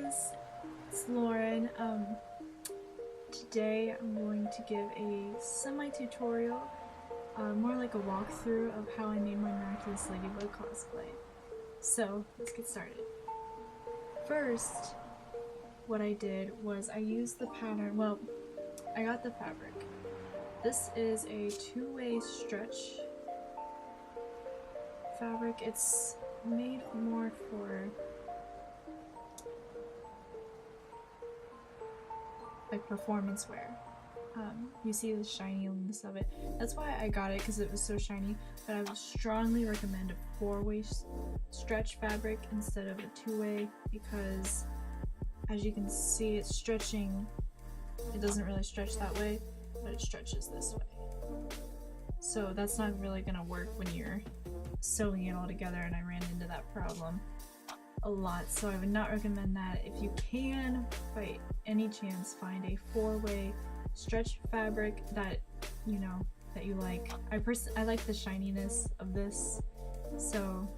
guys, it's Lauren. Today I'm going to give a semi-tutorial, more like a walkthrough of how I made my Miraculous Ladybug cosplay. So, let's get started. First, what I did was I used the pattern, well, I got the fabric. This is a two-way stretch fabric. It's made more for like performance wear. You see the shininess of it. That's why I got it, because it was so shiny, but I would strongly recommend a four-way stretch fabric instead of a two-way, because as you can see, it's stretching. It doesn't really stretch that way, but it stretches this way. So that's not really gonna work when you're sewing it all together, and I ran into that problem a lot, so I would not recommend that. If you can, by any chance, find a four-way stretch fabric that that you like. I like the shininess of this, so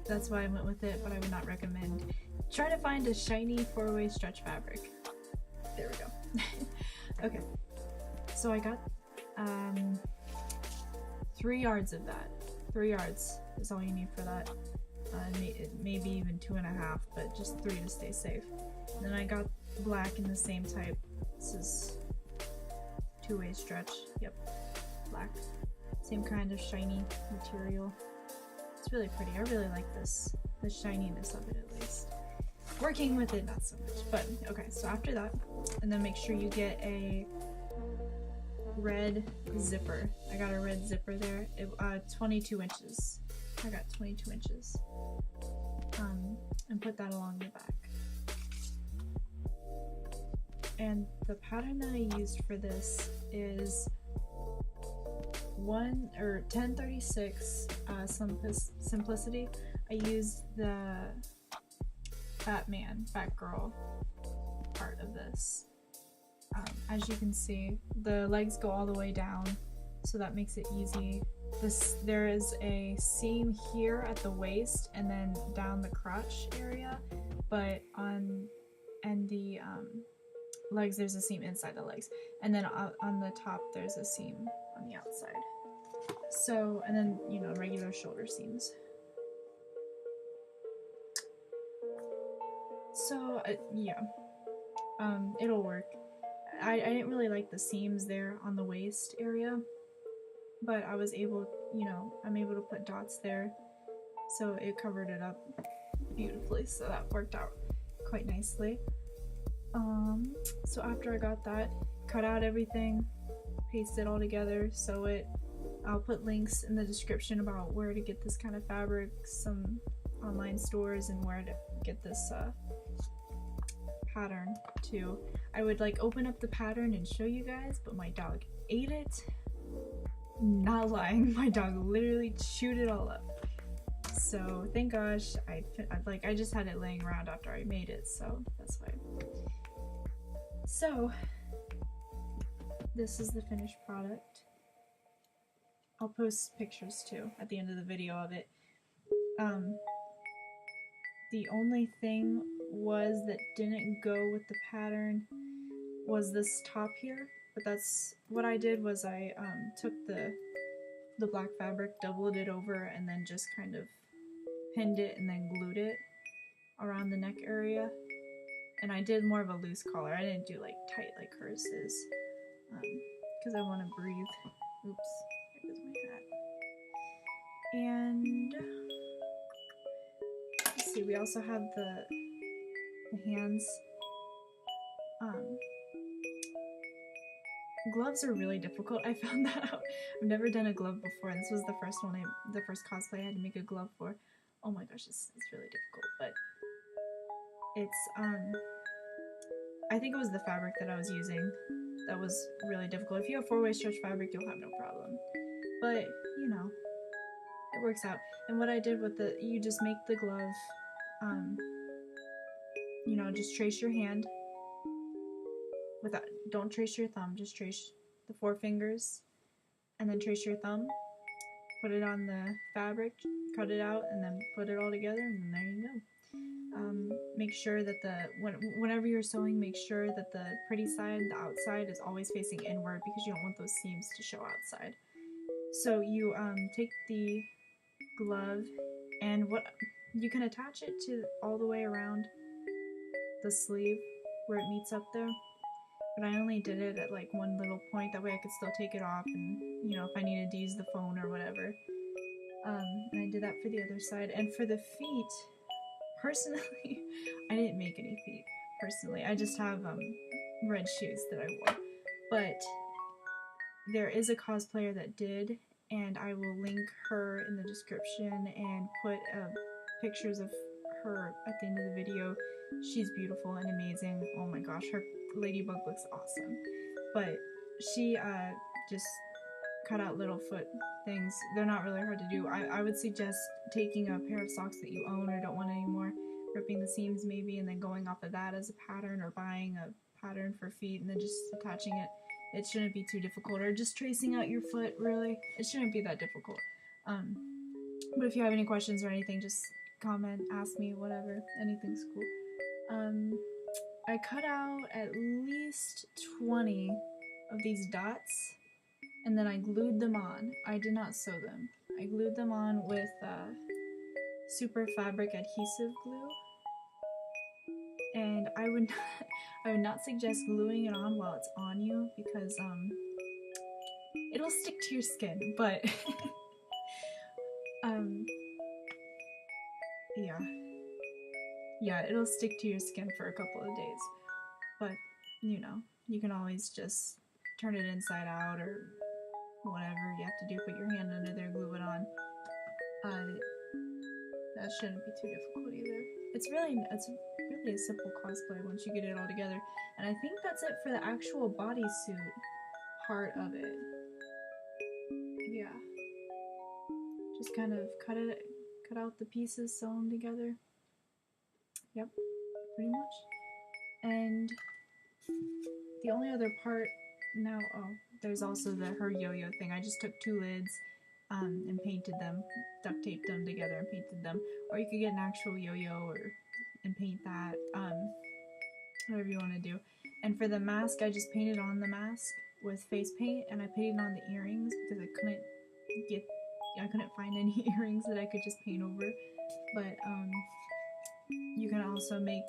that's why I went with it, but I would not recommend. Try to find a shiny four-way stretch fabric. There we go. Okay, so I got 3 yards of that. 3 yards is all you need for that. Maybe even 2.5, but just 3 to stay safe. And then I got black in the same type. This is two-way stretch. Yep, black. Same kind of shiny material. It's really pretty. I really like this. The shininess of it, at least. Working with it, not so much. But okay, so after that, and then make sure you get a red zipper. I got a red zipper there. 22 inches. I got 22 inches. And put that along the back. And the pattern that I used for this is 1036 Simplicity. I used the Batgirl part of this. As you can see, the legs go all the way down, so that makes it easy. There is a seam here at the waist and then down the crotch area, but on the legs there's a seam inside the legs, and then on the top there's a seam on the outside. So, and then regular shoulder seams. So yeah, it'll work. I didn't really like the seams there on the waist area, but I was able, I'm able to put dots there, so it covered it up beautifully, so that worked out quite nicely. So after I got that, cut out everything, paste it all together, sew it. I'll put links in the description about where to get this kind of fabric, some online stores, and where to get this pattern too. I would open up the pattern and show you guys, but my dog ate it. Not lying, my dog literally chewed it all up. So thank gosh, I just had it laying around after I made it, so that's why. So this is the finished product. I'll post pictures too at the end of the video of it. The only thing that didn't go with the pattern was this top here, but that's what I did. Was I took the black fabric, doubled it over, and then just kind of pinned it and then glued it around the neck area. And I did more of a loose collar. I didn't do tight like hers is, because I want to breathe. Oops, there goes my hat. And let's see, we also have the hands. Gloves are really difficult. I found that out. I've never done a glove before. This was the first cosplay I had to make a glove for. Oh my gosh, it's really difficult, but it's I think it was the fabric that I was using that was really difficult. If you have four-way stretch fabric, you'll have no problem. But it works out. And what I did with you just make the glove, just trace your hand. Don't trace your thumb, just trace the 4 fingers, and then trace your thumb, put it on the fabric, cut it out, and then put it all together, and there you go. make sure that whenever you're sewing, make sure that the pretty side, the outside, is always facing inward because you don't want those seams to show outside. So you take the glove, and what you can attach it to all the way around the sleeve where it meets up there. But I only did it at like one little point, that way I could still take it off, and you know, if I needed to use the phone or whatever. And I did that for the other side. And for the feet, personally, I didn't make any feet, personally. I just have red shoes that I wore. But there is a cosplayer that did, and I will link her in the description and put pictures of her at the end of the video. She's beautiful and amazing. Oh my gosh, her ladybug looks awesome. But she just cut out little foot things. They're not really hard to do. I would suggest taking a pair of socks that you own or don't want anymore, ripping the seams maybe, and then going off of that as a pattern, or buying a pattern for feet and then just attaching it. It shouldn't be too difficult, or just tracing out your foot, really. It shouldn't be that difficult. But if you have any questions or anything, just comment, ask me, whatever. Anything's cool. I cut out at least 20 of these dots, and then I glued them on. I did not sew them. I glued them on with super fabric adhesive glue. And I would not suggest gluing it on while it's on you, because it'll stick to your skin, but yeah, it'll stick to your skin for a couple of days. But you know, you can always just turn it inside out or whatever you have to do. Put your hand under there, glue it on. That shouldn't be too difficult either. It's really a simple cosplay once you get it all together. And I think that's it for the actual bodysuit part of it. Yeah. Just kind of cut out the pieces, sew them together. Yep, pretty much. And the only other part now, there's also her yo-yo thing. I just took 2 lids and painted them, duct taped them together and painted them. Or you could get an actual yo-yo and paint that, whatever you want to do. And for the mask, I just painted on the mask with face paint, and I painted on the earrings because I couldn't find any earrings that I could just paint over. But you can also make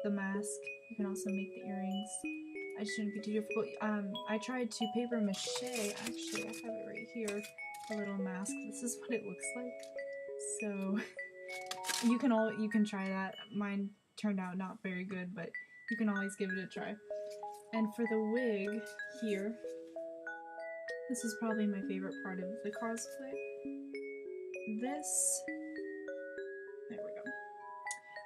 the mask, you can also make the earrings. It shouldn't be too difficult. I tried to paper mache, actually I have it right here, a little mask. This is what it looks like. So you can try that. Mine turned out not very good, but you can always give it a try. And for the wig here, this is probably my favorite part of the cosplay. There we go.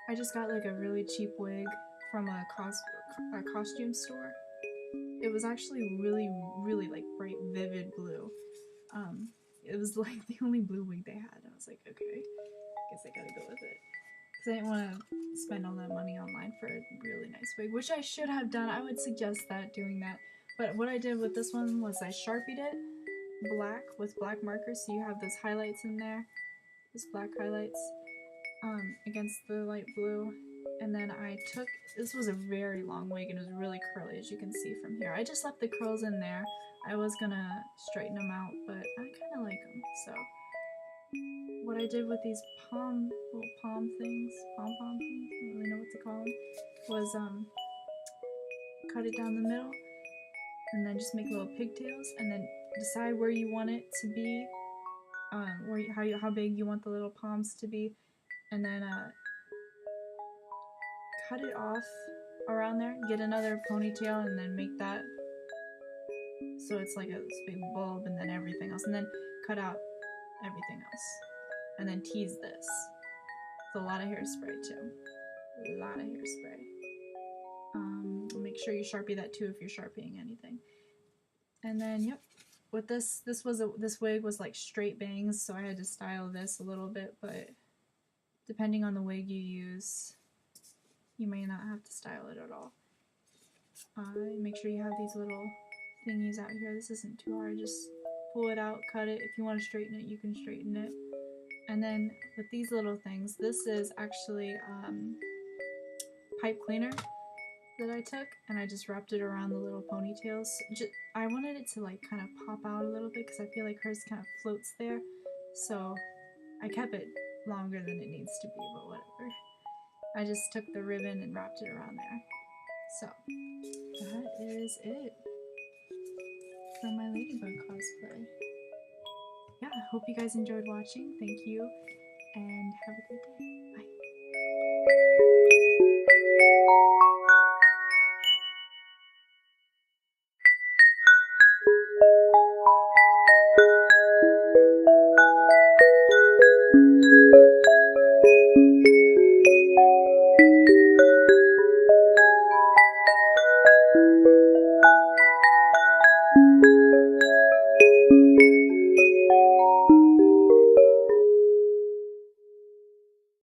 I just got like a really cheap wig from a costume store. It was actually really, really like bright, vivid blue. It was like the only blue wig they had. I was like, okay, guess I gotta go with it. Because I didn't want to spend all that money online for a really nice wig, which I should have done. I would suggest doing that. But what I did with this one was I Sharpied it black with black markers, so you have those highlights in there, those black highlights, against the light blue. And then this was a very long wig and it was really curly, as you can see from here. I just left the curls in there. I was gonna straighten them out, but I kind of like them. So what I did with these little pom things, I don't really know what to call them, was cut it down the middle, and then just make little pigtails, and then decide where you want it to be, how big you want the little poms to be, and then cut it off around there, get another ponytail, and then make that so it's like this big bulb, and then everything else, and then cut out everything else, and then tease this. It's a lot of hairspray too. A lot of hairspray. Make sure you Sharpie that too if you're Sharpieing anything. And then, yep, with this wig was like straight bangs, so I had to style this a little bit, but depending on the wig you use, you may not have to style it at all. Make sure you have these little thingies out here. This isn't too hard, just pull it out, cut it. If you want to straighten it, you can straighten it. And then with these little things, this is actually pipe cleaner that I took, and I just wrapped it around the little ponytails. I wanted it to like kind of pop out a little bit because I feel like hers kind of floats there, so I kept it longer than it needs to be, but whatever. I just took the ribbon and wrapped it around there. So that is it for my ladybug cosplay. Yeah, I hope you guys enjoyed watching. Thank you, and have a good day.